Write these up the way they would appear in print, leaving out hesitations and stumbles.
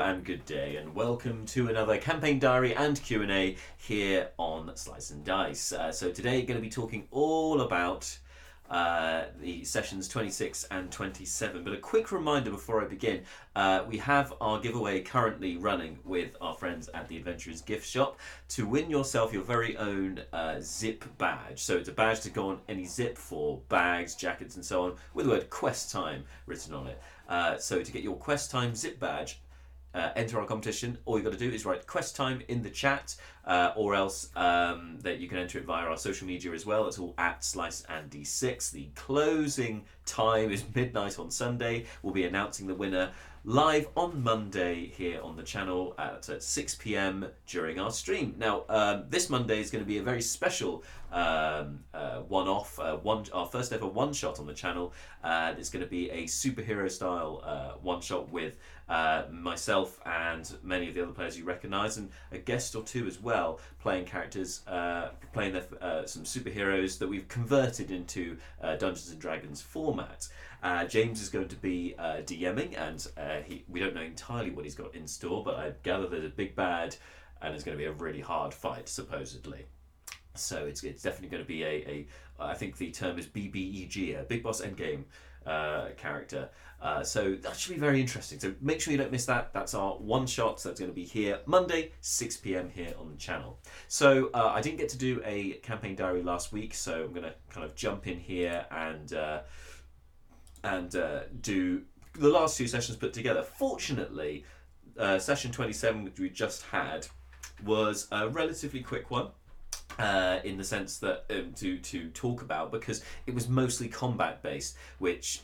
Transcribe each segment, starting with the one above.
and good day, and welcome to another campaign diary and Q&A here on Slice and Dice. So today, going to be talking all about the sessions 26 and 27. But a quick reminder before I begin, we have our giveaway currently running with our friends at the Adventurers Gift Shop to win yourself your very own zip badge. So it's a badge to go on any zip for bags, jackets and so on, with the word Quest Time written on it. So to get your Quest Time zip badge, enter our competition. All you've got to do is write Quest Time in the chat, or else that you can enter it via our social media as well. It's all at slice&d6. The closing time is midnight on Sunday. We'll be announcing the winner live on Monday here on the channel at 6 p.m. during our stream. Now, this Monday is going to be a very special one-off, our first ever one-shot on the channel. It's going to be a superhero style one-shot with myself and many of the other players you recognise, and a guest or two as well, playing characters, playing some superheroes that we've converted into Dungeons and Dragons format. James is going to be DMing, and we don't know entirely what he's got in store, but I gather there's a big bad, and it's going to be a really hard fight, supposedly. So it's definitely going to be I think the term is BBEG, a Big Boss Endgame character. So that should be very interesting. So make sure you don't miss that. That's our one shot. So that's going to be here Monday, 6 p.m. here on the channel. So I didn't get to do a campaign diary last week, so I'm going to kind of jump in here and do the last two sessions put together. Fortunately, session 27, which we just had, was a relatively quick one. In the sense that to talk about, because it was mostly combat based, which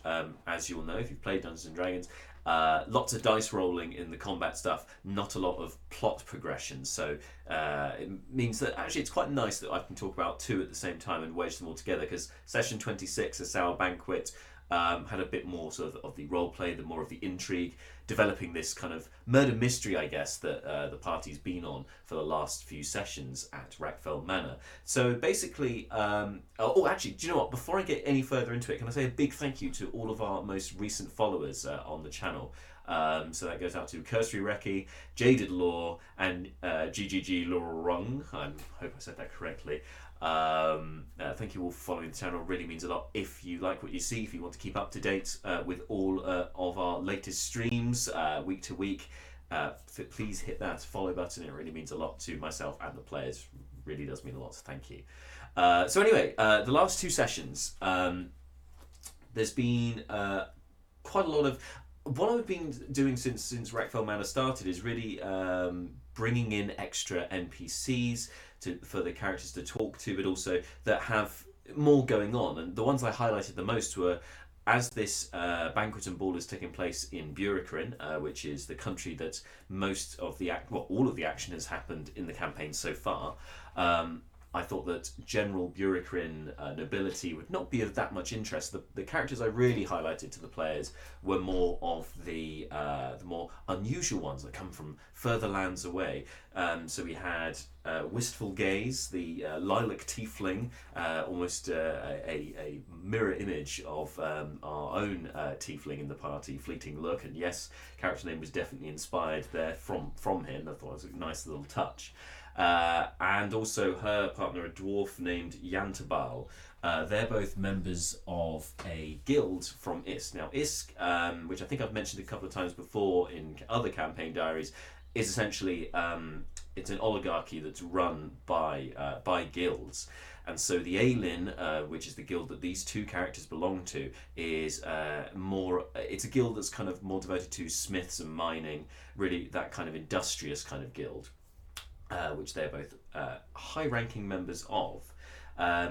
as you'll know if you've played Dungeons and Dragons, lots of dice rolling in the combat stuff, not a lot of plot progression. So it means that actually it's quite nice that I can talk about two at the same time and wedge them all together, because session 26, A Sour Banquet, had a bit more sort of the role play, the more of the intrigue, developing this kind of murder mystery, I guess, that the party's been on for the last few sessions at Rackfell Manor. So basically, actually, do you know what? Before I get any further into it, can I say a big thank you to all of our most recent followers on the channel. So that goes out to Cursory Recce, Jaded Law, and GGG Lorong. I hope I said that correctly. Thank you all for following the channel. It really means a lot. If you like what you see, if you want to keep up to date with all of our latest streams week to week, please hit that follow button. It really means a lot to myself and the players. Really does mean a lot, so thank you. So anyway, the last two sessions, there's been quite a lot of... What I've been doing since Rackfell Manor started is really bringing in extra NPCs for the characters to talk to, but also that have more going on. And the ones I highlighted the most were, as this banquet and ball is taking place in Burekrin, which is the country that most of the all of the action has happened in the campaign so far. I thought that general Burekrin nobility would not be of that much interest. The characters I really highlighted to the players were more of the more unusual ones that come from further lands away. So we had Wistful Gaze, the lilac tiefling, almost a mirror image of our own tiefling in the party, Fleeting Look. And yes, character name was definitely inspired there from him. I thought it was a nice little touch. And also her partner, a dwarf named Yantabal. They're both members of a guild from Isk. Now, Isk, which I think I've mentioned a couple of times before in other campaign diaries, is essentially it's an oligarchy that's run by guilds. And so the Aelin, which is the guild that these two characters belong to, is it's a guild that's kind of more devoted to smiths and mining, really that kind of industrious kind of guild. Which they're both high-ranking members of.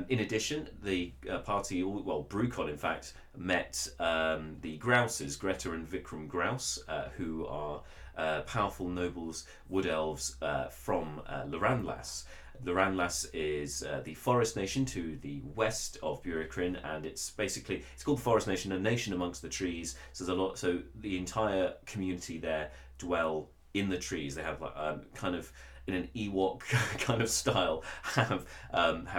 In addition, the party, Brucon in fact, met the Grouses, Greta and Vikram Grouse, who are powerful nobles, wood elves from Loranlas. Loranlas is the forest nation to the west of Burekrin, and it's called the Forest Nation, a nation amongst the trees. So there's a lot. So the entire community there dwell in the trees. They have kind of, in an Ewok kind of style, have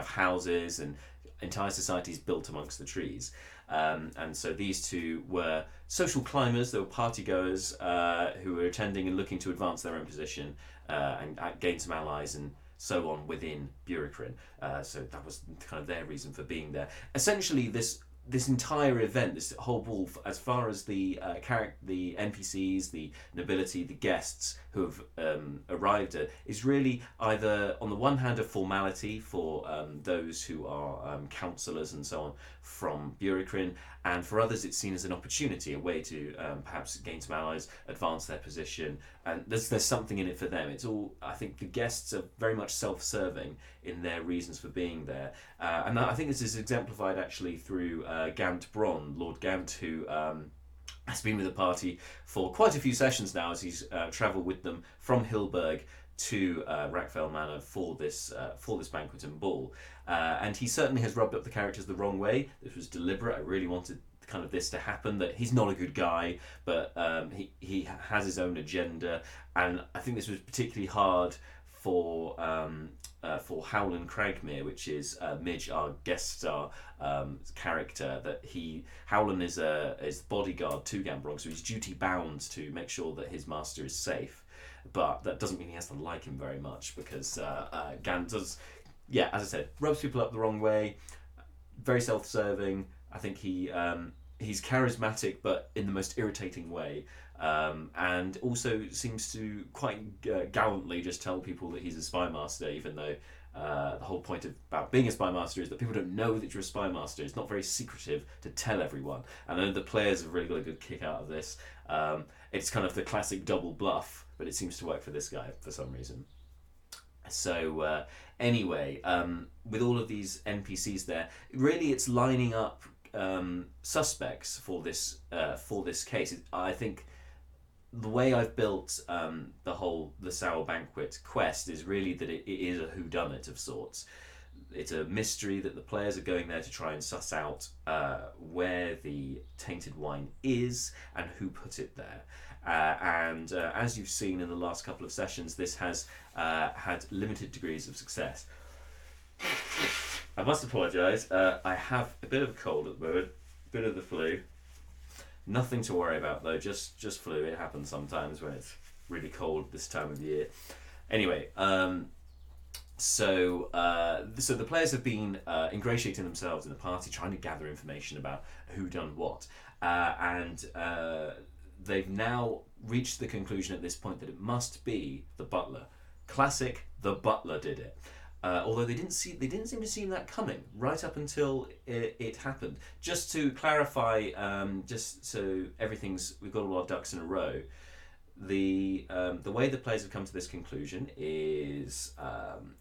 houses and entire society is built amongst the trees. And so these two were social climbers, they were party goers who were attending and looking to advance their own position and gain some allies and so on within Burikrin. So that was kind of their reason for being there. Essentially, this entire event, this whole ball, as far as the the NPCs, the nobility, the guests who have arrived at, is really either on the one hand a formality for those who are councillors and so on from Burikrin, and for others it's seen as an opportunity, a way to perhaps gain some allies, advance their position, and there's something in it for them. It's all, I think the guests are very much self-serving in their reasons for being there, and I think this is exemplified actually through Gant Bronn, Lord Gant, who has been with the party for quite a few sessions now, as he's travelled with them from Hilberg to Rackvale Manor for this banquet and ball, and he certainly has rubbed up the characters the wrong way. This was deliberate. I really wanted kind of this to happen, that he's not a good guy, but he has his own agenda, and I think this was particularly hard for Howland Cragmere, which is Midge, our guest star character. That Howland is the bodyguard to Gambron, so he's duty bound to make sure that his master is safe. But that doesn't mean he has to like him very much, because Gant does, yeah, as I said, rubs people up the wrong way, very self-serving. I think he's charismatic, but in the most irritating way. And also seems to quite gallantly just tell people that he's a spy master, even though the whole point about being a spy master is that people don't know that you're a spy master. It's not very secretive to tell everyone. And I know the players have really got a good kick out of this. It's kind of the classic double bluff, but it seems to work for this guy for some reason. So anyway, with all of these NPCs there, really it's lining up suspects for this case. I think the way I've built the Sour Banquet quest is really that it is a whodunit of sorts. It's a mystery that the players are going there to try and suss out where the tainted wine is and who put it there. And as you've seen in the last couple of sessions, this has had limited degrees of success. I must apologise. I have a bit of a cold at the moment, a bit of the flu. Nothing to worry about though, just flu. It happens sometimes when it's really cold this time of year. Anyway, so the players have been ingratiating themselves in the party, trying to gather information about who done what, and they've now reached the conclusion at this point that it must be the butler. Classic, the butler did it. Although they didn't seem to see that coming right up until it happened. Just to clarify, just so we've got all our ducks in a row. The way the players have come to this conclusion is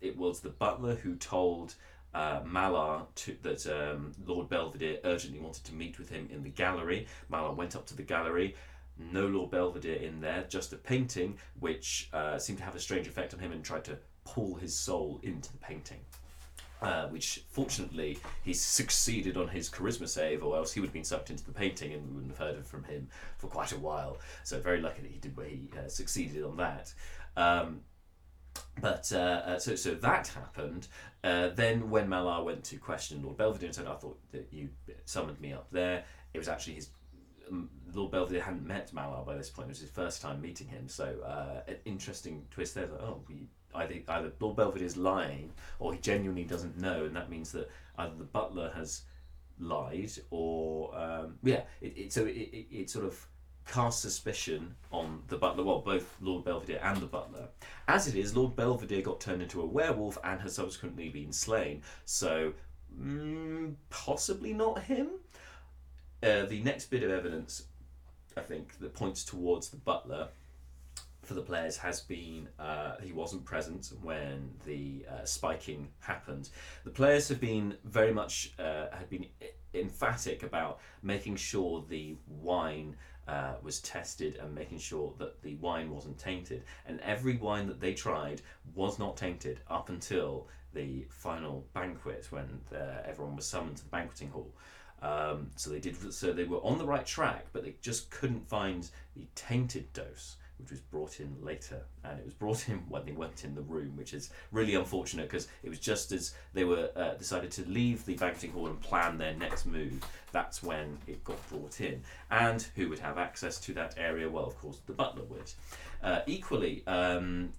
it was the butler who told Malar that Lord Belvedere urgently wanted to meet with him in the gallery. Malar went up to the gallery. No Lord Belvedere in there, just a painting which seemed to have a strange effect on him, and tried to pull his soul into the painting, which fortunately he succeeded on his charisma save, or else he would have been sucked into the painting and we wouldn't have heard from him for quite a while. So very lucky that he did, where he succeeded on that. So that happened. Then when Malar went to question Lord Belvedere and said, "I thought that you summoned me up there," it was actually his. Lord Belvedere hadn't met Malar by this point. It was his first time meeting him. So an interesting twist there. Either Lord Belvedere's lying, or he genuinely doesn't know, and that means that either the butler has lied, or it sort of casts suspicion on the butler. Well, both Lord Belvedere and the butler. As it is, Lord Belvedere got turned into a werewolf and has subsequently been slain. So possibly not him. The next bit of evidence, I think, that points towards the butler for the players has been he wasn't present when the spiking happened. The players have been very much emphatic about making sure the wine was tested and making sure that the wine wasn't tainted. And every wine that they tried was not tainted up until the final banquet, when everyone was summoned to the banqueting hall. So they were on the right track, but they just couldn't find the tainted dose. which was brought in later, and it was brought in when they went in the room, which is really unfortunate because it was just as they were decided to leave the banqueting hall and plan their next move. That's when it got brought in, and who would have access to that area? Well, of course, the butler would. Equally,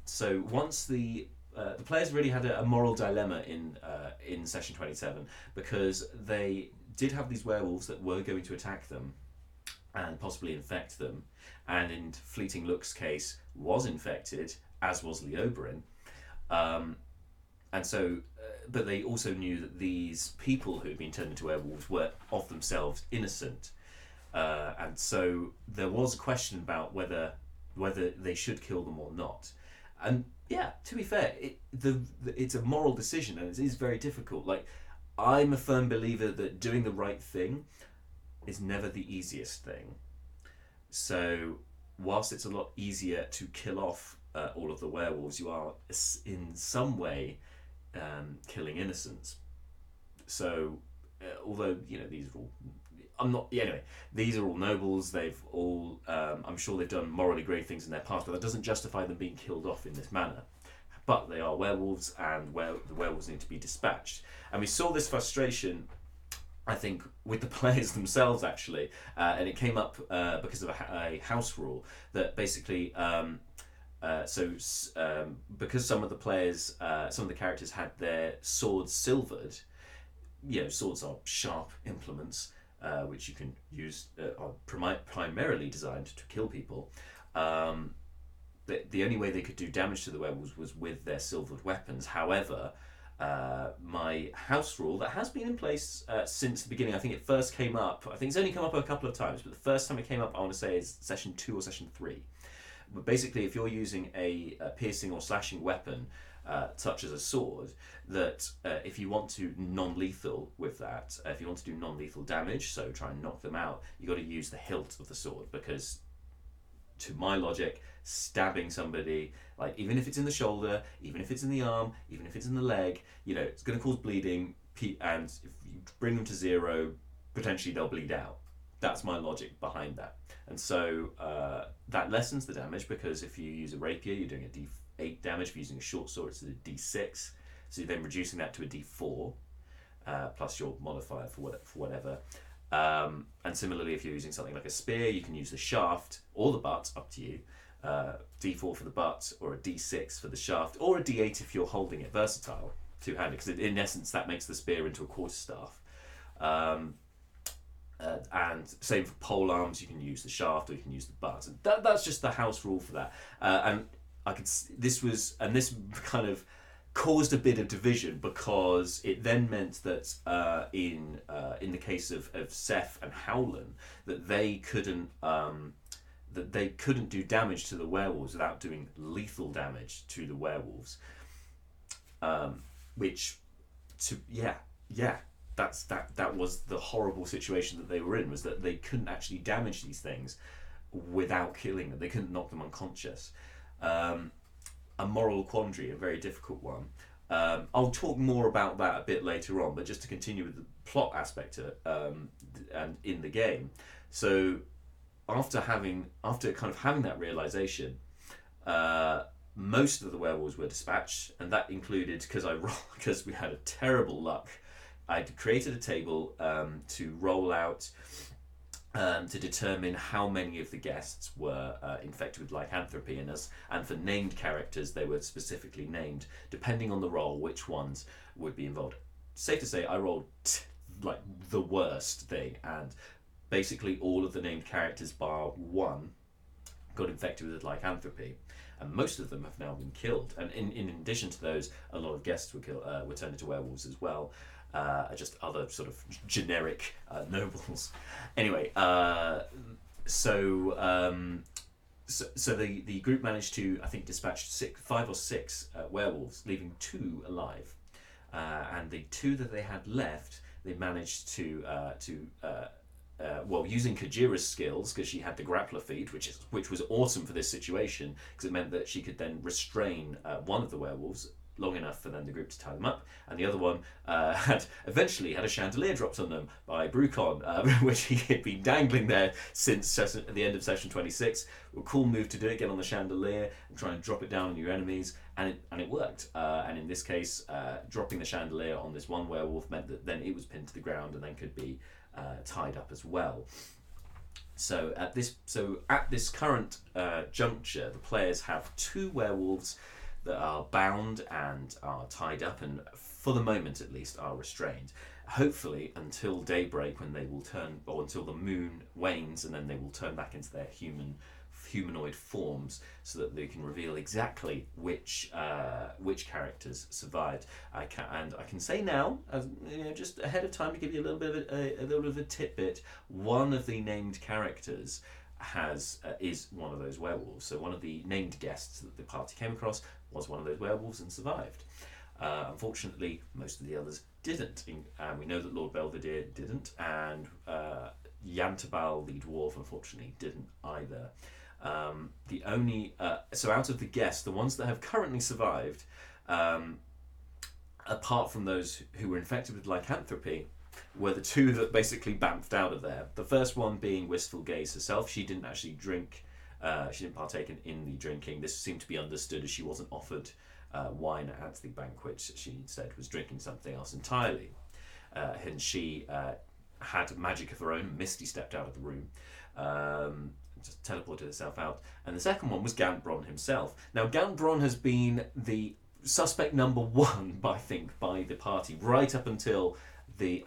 so once the players really had a moral dilemma in session 27 because they did have these werewolves that were going to attack them and possibly infect them, and in Fleeting Look's case was infected, as was Leoberin. And so, but they also knew that these people who had been turned into werewolves were of themselves innocent, and so there was a question about whether they should kill them or not. And yeah, to be fair, it's a moral decision, and it is very difficult. Like, I'm a firm believer that doing the right thing is never the easiest thing. So whilst it's a lot easier to kill off all of the werewolves, you are in some way killing innocents. So although these are all, these are all nobles. They've all, I'm sure they've done morally great things in their past, but that doesn't justify them being killed off in this manner. But they are werewolves, and the werewolves need to be dispatched. And we saw this frustration, I think, with the players themselves, actually, and it came up because of a house rule that basically, because some of the players, some of the characters had their swords silvered. Swords are sharp implements, which you can use, are primarily designed to kill people. The only way they could do damage to the werewolves was with their silvered weapons. However, my house rule that has been in place since the beginning, I think it first came up, I think it's only come up a couple of times, but the first time it came up, I want to say, is session 2 or session 3. But basically, if you're using a piercing or slashing weapon, such as a sword, that if you want to non-lethal with that, if you want to do non-lethal damage, so try and knock them out, you've got to use the hilt of the sword, because to my logic, stabbing somebody, like, even if it's in the shoulder, even if it's in the arm, even if it's in the leg, it's going to cause bleeding, and if you bring them to 0, potentially they'll bleed out. That's my logic behind that. And so that lessens the damage, because if you use a rapier, you're doing a D8 damage. If you're using a short sword, it's a D6. So you're then reducing that to a D4, plus your modifier for whatever. And similarly, if you're using something like a spear, you can use the shaft or the butt, up to you. D4 for the butt, or a D6 for the shaft, or a D8 if you're holding it versatile, two-handed, because in essence that makes the spear into a quarterstaff. And same for pole arms, you can use the shaft or you can use the butt. And that's just the house rule for that. And this kind of caused a bit of division, because it then meant that in the case of Seth and Howland, that they couldn't do damage to the werewolves without doing lethal damage to the werewolves. That was the horrible situation that they were in, was that they couldn't actually damage these things without killing them. They couldn't knock them unconscious. A moral quandary, a very difficult one. I'll talk more about that a bit later on, but just to continue with the plot aspect and in the game. So after kind of having that realization, most of the werewolves were dispatched, and that included, because we had a terrible luck, I'd created a table to roll out to determine how many of the guests were infected with lycanthropy, and for named characters, they were specifically named, depending on the role, which ones would be involved. Safe to say, I rolled like the worst thing, and basically all of the named characters bar one got infected with lycanthropy, and most of them have now been killed. And in addition to those, a lot of guests were turned into werewolves as well. Just other sort of generic nobles. Anyway, so the group managed to, I think, dispatch 5 or 6 werewolves, leaving 2 alive. And the 2 that they had left, they managed to using Kajira's skills, because she had the grappler feat, which was awesome for this situation, because it meant that she could then restrain one of the werewolves, long enough for then the group to tie them up, and the other one had eventually had a chandelier dropped on them by Brucon, which he had been dangling there since at the end of session 26. A cool move to do it, get on the chandelier and try and drop it down on your enemies, and it worked. And in this case, dropping the chandelier on this one werewolf meant that then it was pinned to the ground and then could be tied up as well. So at this current juncture, the players have 2 werewolves that are bound and are tied up, and for the moment at least are restrained. Hopefully until daybreak, when they will turn, or until the moon wanes, and then they will turn back into their humanoid forms, so that they can reveal exactly which characters survived. I can say now, as just ahead of time, to give you a little bit of a tidbit. One of the named characters is one of those werewolves. So one of the named guests that the party came across was one of those werewolves and survived. Unfortunately, most of the others didn't. We know that Lord Belvedere didn't, and Yantabal, the dwarf, unfortunately didn't either. So out of the guests, the ones that have currently survived, apart from those who were infected with lycanthropy, were the 2 that basically bamfed out of there. The first one being Wistful Gaze herself. She didn't actually drink. She didn't partake in the drinking. This seemed to be understood, as she wasn't offered wine at the banquet. She instead was drinking something else entirely. And she had magic of her own. Misty stepped out of the room. Just teleported herself out. And the second one was Gantbron himself. Now, Gantbron has been the suspect number 1, I think, by the party right up until the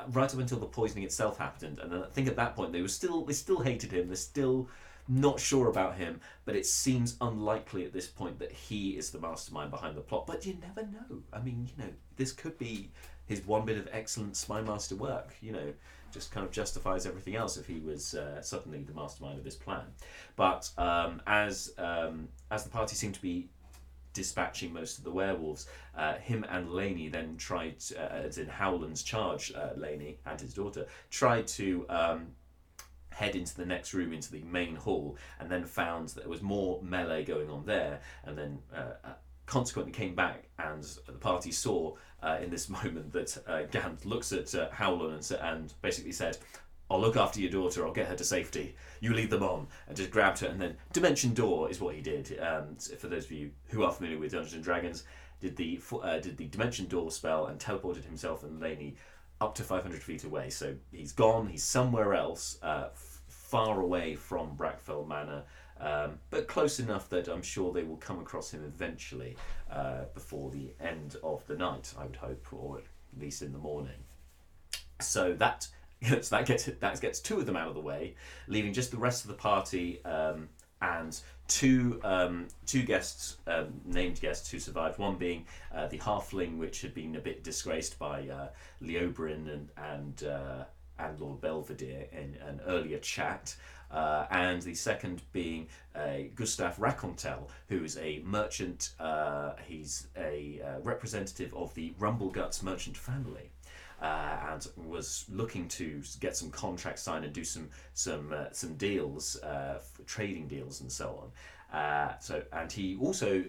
poisoning itself happened. And I think at that point they still hated him. They're still not sure about him, but it seems unlikely at this point that he is the mastermind behind the plot. But you never know. I mean, this could be his one bit of excellent spy master work. Just kind of justifies everything else if he was suddenly the mastermind of this plan. But as the party seemed to be dispatching most of the werewolves, him and Lainey then tried, as in Howland's charge, Lainey and his daughter, tried to head into the next room, into the main hall, and then found that there was more melee going on there, and then consequently came back, and the party saw in this moment that Gant looks at Howland and basically said, "I'll look after your daughter, I'll get her to safety, you lead them on," and just grabbed her, and then Dimension Door is what he did. For those of you who are familiar with Dungeons & Dragons, did the Dimension Door spell and teleported himself and Lainey up to 500 feet away. So he's gone, he's somewhere else, far away from Brackfell Manor, but close enough that I'm sure they will come across him eventually before the end of the night, I would hope, or at least in the morning. So that gets 2 of them out of the way, leaving just the rest of the party and two guests, named guests who survived. One being the halfling, which had been a bit disgraced by Leobrin and Lord Belvedere in an earlier chat. And the second being Gustave Racontel, who is a merchant. He's a representative of the Rumbleguts merchant family. And was looking to get some contracts signed and do some deals, trading deals and so on. And he also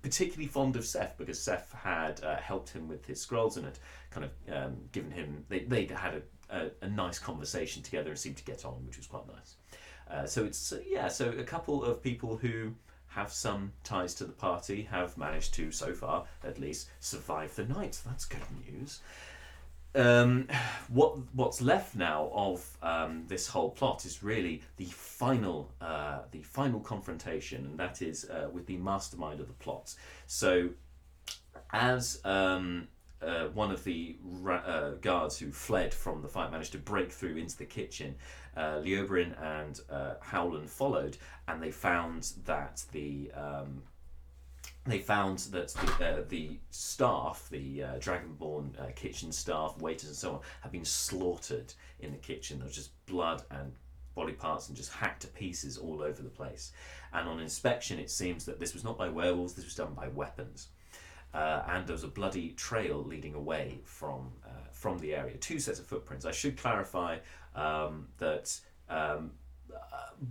particularly fond of Seth, because Seth had helped him with his scrolls and had kind of given him. They'd had a nice conversation together and seemed to get on, which was quite nice. So a couple of people who have some ties to the party have managed to, so far at least, survive the night. That's good news. What's left now of this whole plot is really the final confrontation, and that is with the mastermind of the plot. So, as one of the guards who fled from the fight managed to break through into the kitchen, Leobrin and Howland followed, and they found that the staff, the Dragonborn kitchen staff, waiters and so on, had been slaughtered in the kitchen. There was just blood and body parts and just hacked to pieces all over the place. And on inspection, it seems that this was not by werewolves, this was done by weapons. And there was a bloody trail leading away from the area. 2 sets of footprints. I should clarify that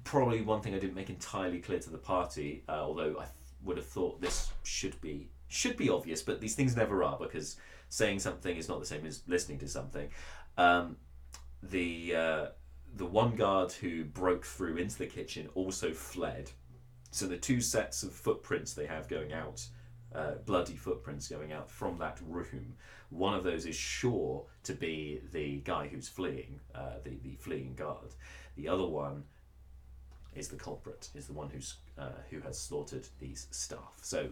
probably one thing I didn't make entirely clear to the party, although I would have thought this should be should be obvious, but these things never are, because saying something is not the same as listening to something. Um, the one guard who broke through into the kitchen also fled. So the two sets of footprints they have going out, bloody footprints going out from that room, one of those is sure to be the guy who's fleeing, the fleeing guard. The other one is the culprit, is the one who has slaughtered these staff. So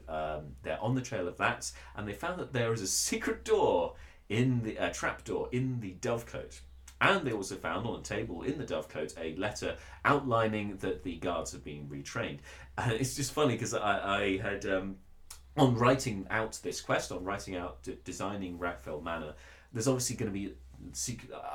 they're on the trail of that, and they found that there is a secret door in the trap door in the dovecote. And they also found on a table in the dovecote a letter outlining that the guards have been retrained. And it's just funny because I had, on writing out this quest, on writing out designing Rackfell Manor, there's obviously going to be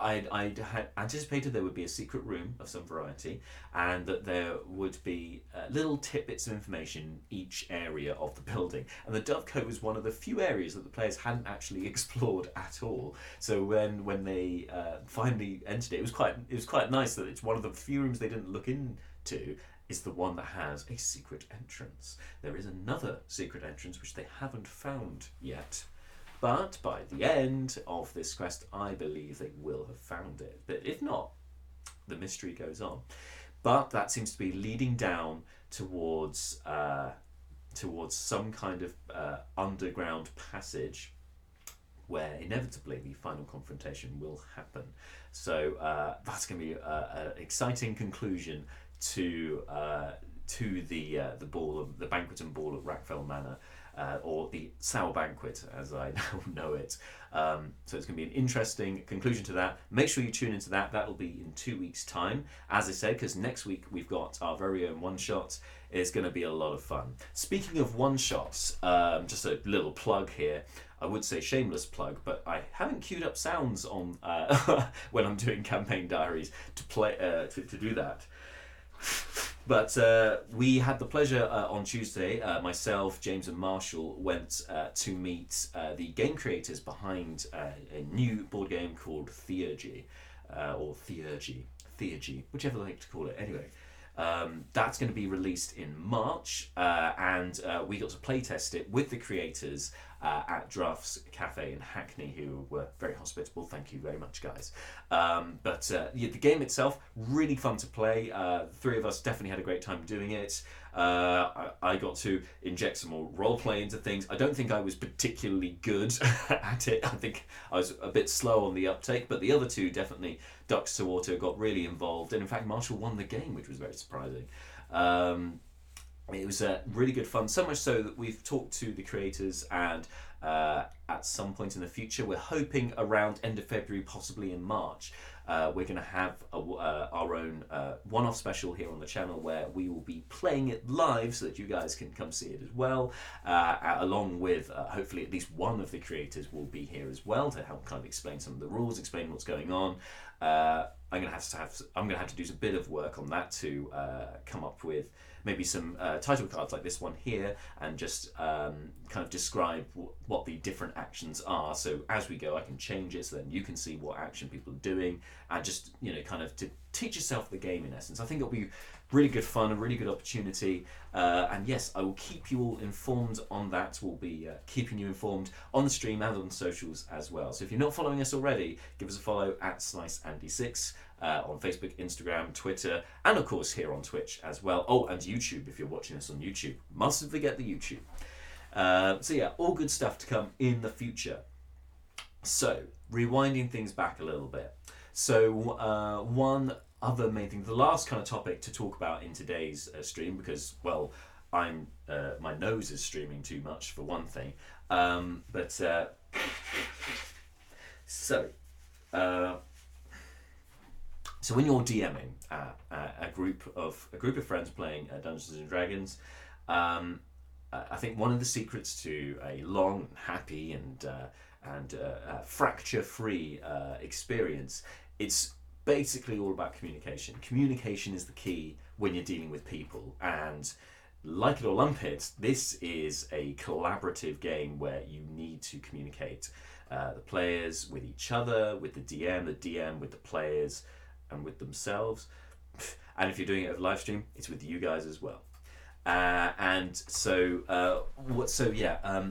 I had anticipated there would be a secret room of some variety, and that there would be little tidbits of information each area of the building. And the Dovecote was one of the few areas that the players hadn't actually explored at all. So when they finally entered it, it was quite nice that it's one of the few rooms they didn't look into. Is the one that has a secret entrance. There is another secret entrance which they haven't found yet. But by the end of this quest, I believe they will have found it. But if not, the mystery goes on. But that seems to be leading down towards some kind of underground passage where inevitably the final confrontation will happen. So that's going to be an exciting conclusion to the banquet and ball at Rackfell Manor. Or the Sour Banquet, as I now know it. So it's going to be an interesting conclusion to that. Make sure you tune into that. That'll be in 2 weeks' time. As I said, because next week we've got our very own one-shot. It's going to be a lot of fun. Speaking of one-shots, just a little plug here. I would say shameless plug, but I haven't queued up sounds on when I'm doing campaign diaries to play to do that. But we had the pleasure on Tuesday, myself, James and Marshall went to meet the game creators behind a new board game called Theurgy, or Theurgy, whichever they like to call it. Anyway, that's going to be released in March, and we got to play test it with the creators at Drafts Cafe in Hackney, who were very hospitable. Thank you very much, guys. But the game itself, really fun to play. The three of us definitely had a great time doing it. I got to inject some more roleplay into things. I don't think I was particularly good at it. I think I was a bit slow on the uptake, but the other two definitely ducks to water, got really involved, and in fact Marshall won the game, which was very surprising. It was really good fun, so much so that we've talked to the creators, and at some point in the future, we're hoping around end of February, possibly in March, we're going to have our own one-off special here on the channel where we will be playing it live so that you guys can come see it as well, along with hopefully at least one of the creators will be here as well to help kind of explain some of the rules, explain what's going on. I'm going to have to do a bit of work on that to come up with maybe some title cards like this one here, and just kind of describe what the different actions are. So as we go, I can change it so then you can see what action people are doing, and just kind of to teach yourself the game in essence. I think it'll be really good fun, a really good opportunity, and yes, I will keep you all informed on that. We'll be keeping you informed on the stream and on socials as well. So if you're not following us already, give us a follow at slice&dice. On Facebook, Instagram, Twitter, and of course here on Twitch as well. Oh, and YouTube if you're watching us on YouTube. Mustn't forget the YouTube. So yeah, all good stuff to come in the future. So, rewinding things back a little bit. So, one other main thing, the last kind of topic to talk about in today's stream, because, well, my nose is streaming too much for one thing. So when you're DMing a group of friends playing Dungeons and Dragons, I think one of the secrets to a long, happy, and fracture-free experience, it's basically all about communication. Communication is the key when you're dealing with people, and like it or lump it, this is a collaborative game where you need to communicate. The players with each other, with the DM with the players, and with themselves. And if you're doing it as a live stream, it's with you guys as well. And so,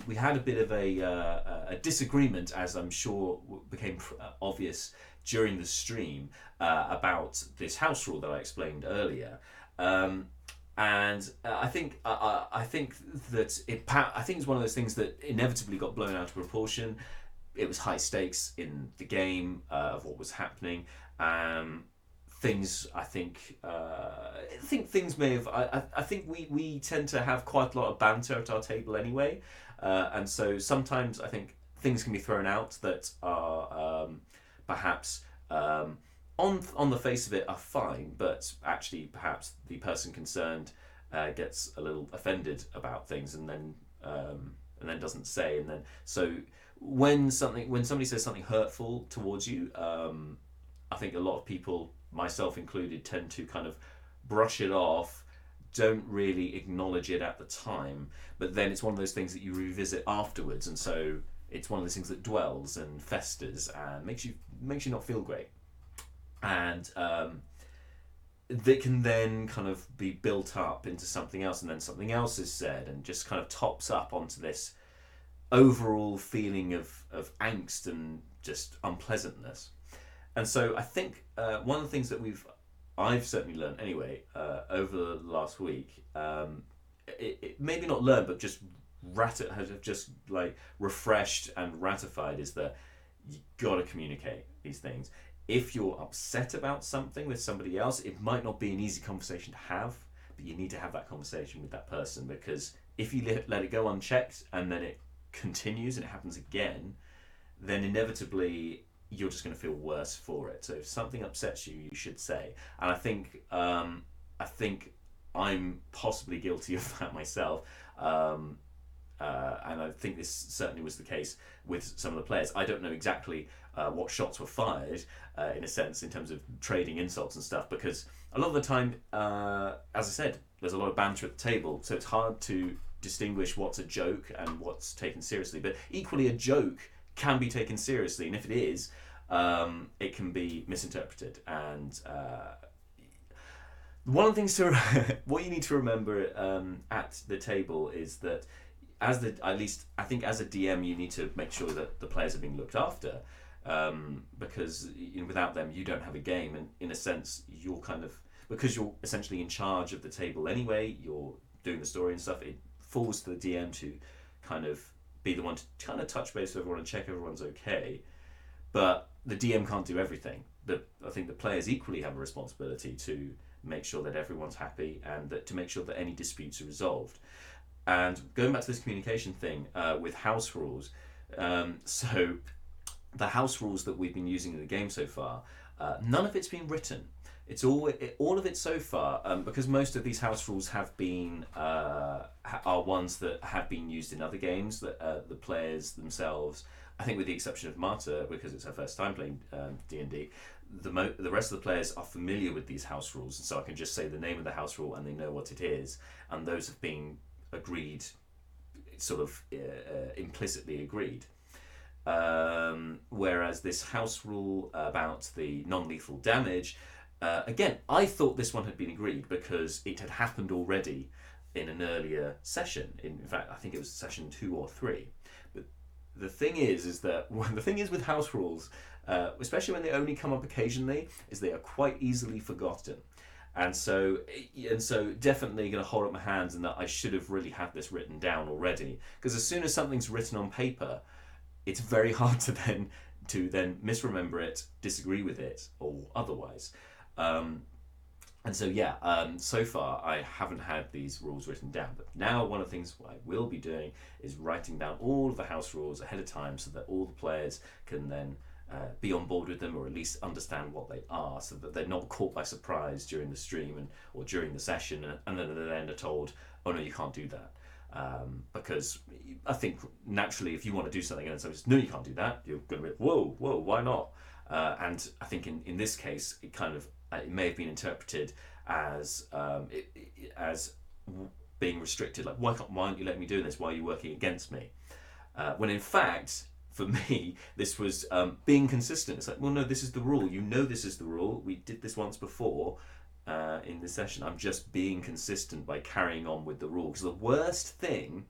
we had a bit of a disagreement, as I'm sure became obvious during the stream, about this house rule that I explained earlier. And I think that I think it's one of those things that inevitably got blown out of proportion. It was high stakes in the game of what was happening. Things I think things may have. I think we tend to have quite a lot of banter at our table anyway, and so sometimes I think things can be thrown out that are perhaps on the face of it are fine, but actually perhaps the person concerned gets a little offended about things and then doesn't say, and then so when somebody says something hurtful towards you, I think a lot of people, myself included, tend to kind of brush it off, don't really acknowledge it at the time, but then it's one of those things that you revisit afterwards, and so it's one of those things that dwells and festers and makes you not feel great, and that can then kind of be built up into something else, and then something else is said and just kind of tops up onto this overall feeling of angst and just unpleasantness. And so I think one of the things that I've certainly learned anyway over the last week, it maybe not learned, but just have just like refreshed and ratified, is that you got to communicate these things. If you're upset about something with somebody else, it might not be an easy conversation to have, but you need to have that conversation with that person, because if you let it go unchecked and then it continues and it happens again, then inevitably you're just going to feel worse for it. So if something upsets you, you should say. And I think I'm possibly guilty of that myself. And I think this certainly was the case with some of the players. I don't know exactly what shots were fired, in a sense, in terms of trading insults and stuff, because a lot of the time, as I said, there's a lot of banter at the table, so it's hard to distinguish what's a joke and what's taken seriously. But equally, a joke can be taken seriously, and if it is, it can be misinterpreted. And one of the things what you need to remember at the table is that at least I think as a DM, you need to make sure that the players are being looked after, because without them you don't have a game, and in a sense because you're essentially in charge of the table anyway, you're doing the story and stuff, it falls to the DM to kind of be the one to kind of touch base with everyone and check everyone's okay. But the DM can't do everything. I think the players equally have a responsibility to make sure that everyone's happy and to make sure that any disputes are resolved. And going back to this communication thing with house rules, so the house rules that we've been using in the game so far, none of it's been written. It's all of it so far, because most of these house rules have been are ones that have been used in other games that the players themselves, I think with the exception of Marta, because it's her first time playing D&D, the rest of the players are familiar with these house rules, and so I can just say the name of the house rule and they know what it is, and those have been agreed, sort of implicitly agreed. Whereas this house rule about the non-lethal damage, again, I thought this one had been agreed because it had happened already in an earlier session. In fact, I think it was session 2 or 3. But the thing is that the thing is with house rules, especially when they only come up occasionally, is they are quite easily forgotten. And so definitely going to hold up my hands in that I should have really had this written down already. Because as soon as something's written on paper, it's very hard to then misremember it, disagree with it, or otherwise. So far I haven't had these rules written down. But now one of the things I will be doing is writing down all of the house rules ahead of time so that all the players can then be on board with them, or at least understand what they are, so that they're not caught by surprise during the stream or during the session, and then they're told, oh no, you can't do that. Because I think naturally, if you want to do something and someone says, no, you can't do that, you're going to be, whoa, why not? And I think in this case, it may have been interpreted as being restricted, like why aren't you letting me do this? Why are you working against me? When in fact, for me, this was being consistent. It's like, well, no, this is the rule. You know this is the rule. We did this once before. in this session. I'm just being consistent by carrying on with the rule. Because the worst thing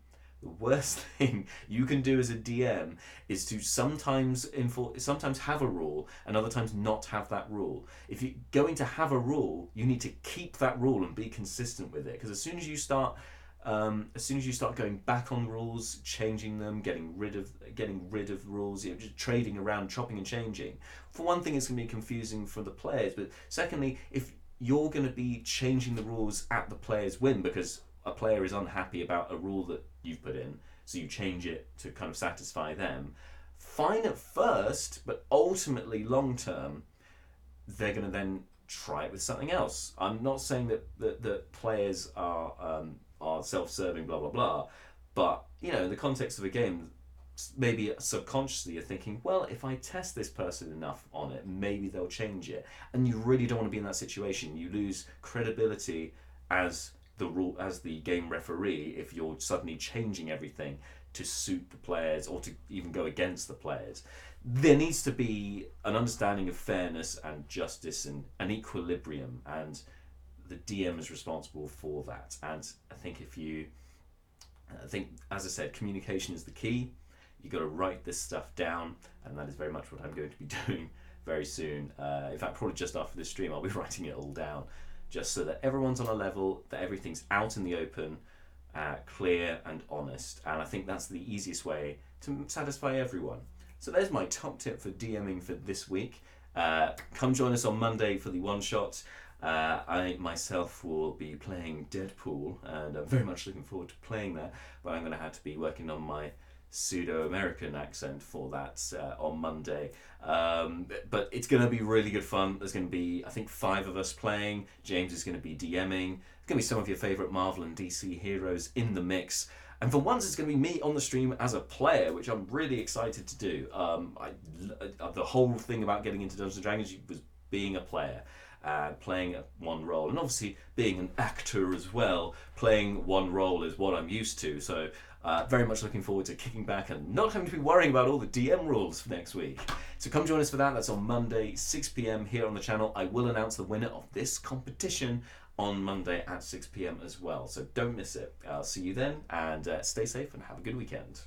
you can do as a DM is to sometimes have a rule and other times not have that rule. If you're going to have a rule, you need to keep that rule and be consistent with it. Because as soon as you start going back on rules, changing them, getting rid of rules, just trading around, chopping and changing. For one thing, it's going to be confusing for the players. But secondly, if you're going to be changing the rules at the player's whim because a player is unhappy about a rule that you've put in, so you change it to kind of satisfy them, fine at first, but ultimately long term, they're going to then try it with something else. I'm not saying that players are self-serving, blah blah blah, but in the context of a game, maybe subconsciously you're thinking, well, if I test this person enough on it, maybe they'll change it. And you really don't want to be in that situation. You lose credibility as the game referee if you're suddenly changing everything to suit the players or to even go against the players. There needs to be an understanding of fairness and justice and an equilibrium, and the DM is responsible for that. And I think as I said, communication is the key. You got to write this stuff down, and that is very much what I'm going to be doing very soon. In fact, probably just after this stream, I'll be writing it all down, just so that everyone's on a level, that everything's out in the open, clear and honest. And I think that's the easiest way to satisfy everyone. So there's my top tip for DMing for this week. Come join us on Monday for the one-shot. I myself will be playing Deadpool, and I'm very much looking forward to playing that, but I'm going to have to be working on my pseudo-American accent for that on Monday. But it's going to be really good fun. There's going to be, I think, 5 of us playing. James is going to be DMing. There's going to be some of your favourite Marvel and DC heroes in the mix. And for once, it's going to be me on the stream as a player, which I'm really excited to do. The whole thing about getting into Dungeons & Dragons was being a player. Playing one role, and obviously being an actor as well, playing one role is what I'm used to. So very much looking forward to kicking back and not having to be worrying about all the DM rules for next week. So come join us for that. That's on Monday, 6 p.m. here on the channel. I will announce the winner of this competition on Monday at 6 p.m. as well. So don't miss it. I'll see you then, and stay safe and have a good weekend.